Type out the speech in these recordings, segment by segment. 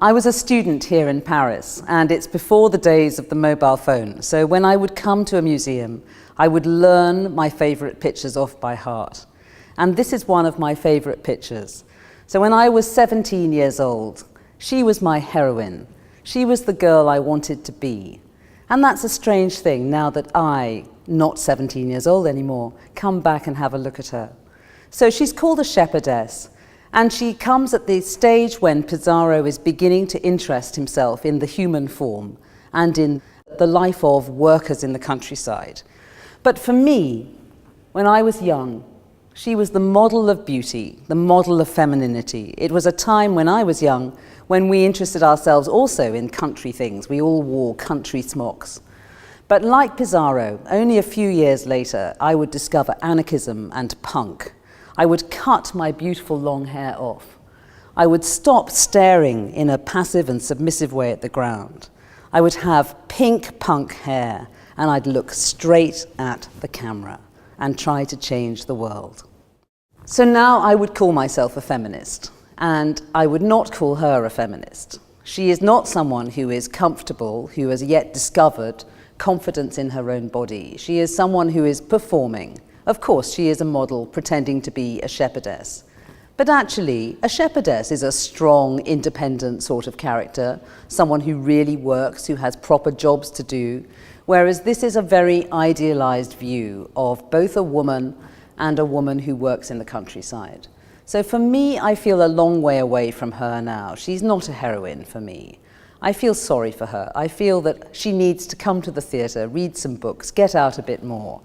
I was a student here in Paris, and it's before the days of the mobile phone. So when I would come to a museum, I would learn my favourite pictures off by heart. And this is one of my favourite pictures. So when I was 17 years old, she was my heroine. She was the girl I wanted to be. And that's a strange thing now that I, not 17 years old anymore, come back and have a look at her. So she's called a shepherdess. And she comes at the stage when Pissarro is beginning to interest himself in the human form and in the life of workers in the countryside. But for me, when I was young, she was the model of beauty, the model of femininity. It was a time when I was young when we interested ourselves also in country things. We all wore country smocks. But like Pissarro, only a few years later, I would discover anarchism and punk. I would cut my beautiful long hair off. I would stop staring in a passive and submissive way at the ground. I would have pink punk hair, and I'd look straight at the camera and try to change the world. So now I would call myself a feminist, and I would not call her a feminist. She is not someone who is comfortable, who has yet discovered confidence in her own body. She is someone who is performing. Of course, she is a model pretending to be a shepherdess. But actually, a shepherdess is a strong, independent sort of character, someone who really works, who has proper jobs to do, whereas this is a very idealized view of both a woman and a woman who works in the countryside. So for me, I feel a long way away from her now. She's not a heroine for me. I feel sorry for her. I feel that she needs to come to the theatre, read some books, get out a bit more.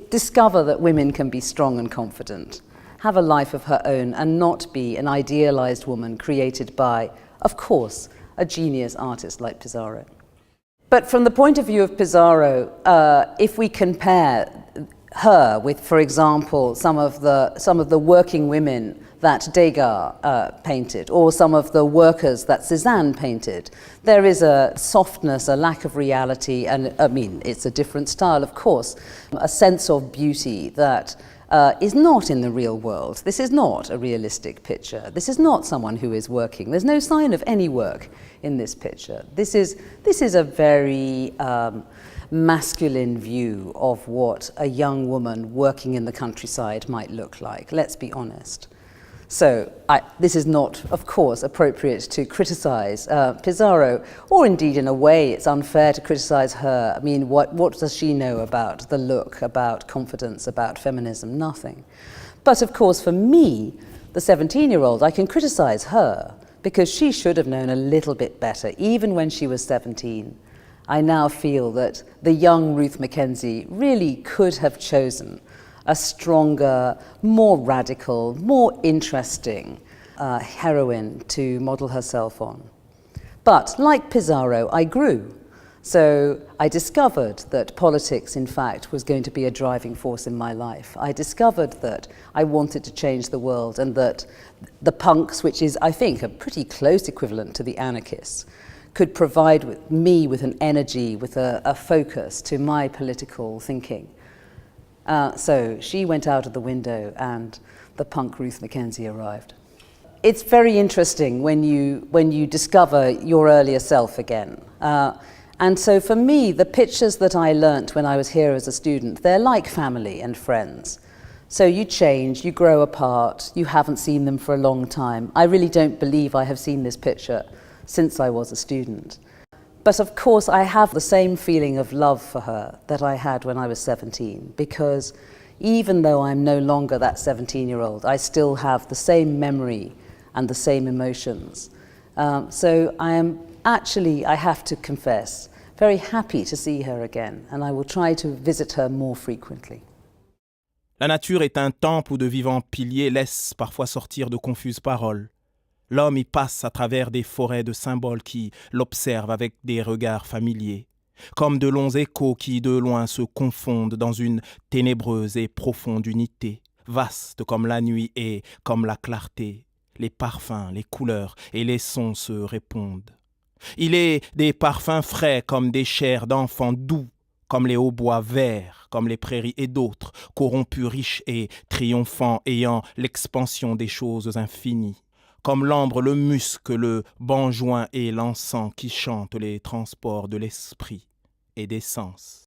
Discover that women can be strong and confident, have a life of her own, and not be an idealized woman created by, of course, a genius artist like Pissarro. But from the point of view of Pissarro, if we compare her with, for example, some of the working women that Degas painted, or some of the workers that Cézanne painted, there is a softness, a lack of reality, and I mean, it's a different style, of course, a sense of beauty that is not in the real world. This is not a realistic picture. This is not someone who is working. There's no sign of any work in this picture. This is a very masculine view of what a young woman working in the countryside might look like. Let's be honest. So this is not, of course, appropriate to criticize Pissarro, or indeed in a way it's unfair to criticize her. I mean, what does she know about the look, about confidence, about feminism? Nothing. But of course, for me, the 17-year-old, I can criticize her because she should have known a little bit better, even when she was 17. I now feel that the young Ruth Mackenzie really could have chosen a stronger, more radical, more interesting heroine to model herself on. But like Pissarro, I grew. So I discovered that politics, in fact, was going to be a driving force in my life. I discovered that I wanted to change the world, and that the punks, which is, I think, a pretty close equivalent to the anarchists, could provide me with an energy, with a focus to my political thinking. So she went out of the window and the punk Ruth Mackenzie arrived. It's very interesting when you discover your earlier self again. And so for me, the pictures that I learnt when I was here as a student, they're like family and friends. So you change, you grow apart, you haven't seen them for a long time. I really don't believe I have seen this picture since I was a student. But of course, I have the same feeling of love for her that I had when I was 17, because even though I'm no longer that 17-year-old, I still have the same memory and the same emotions. So I am actually, I have to confess, very happy to see her again, and I will try to visit her more frequently. La nature est un temple où de vivants piliers laissent parfois sortir de confuses paroles. L'homme y passe à travers des forêts de symboles qui l'observent avec des regards familiers, comme de longs échos qui de loin se confondent dans une ténébreuse et profonde unité, vaste comme la nuit et comme la clarté. Les parfums, les couleurs et les sons se répondent. Il est des parfums frais comme des chairs d'enfants doux, comme les hautbois verts, comme les prairies et d'autres, corrompus riches et triomphants ayant l'expansion des choses infinies. comme l'ambre, le musc, le benjoin et l'encens qui chantent les transports de l'esprit et des sens.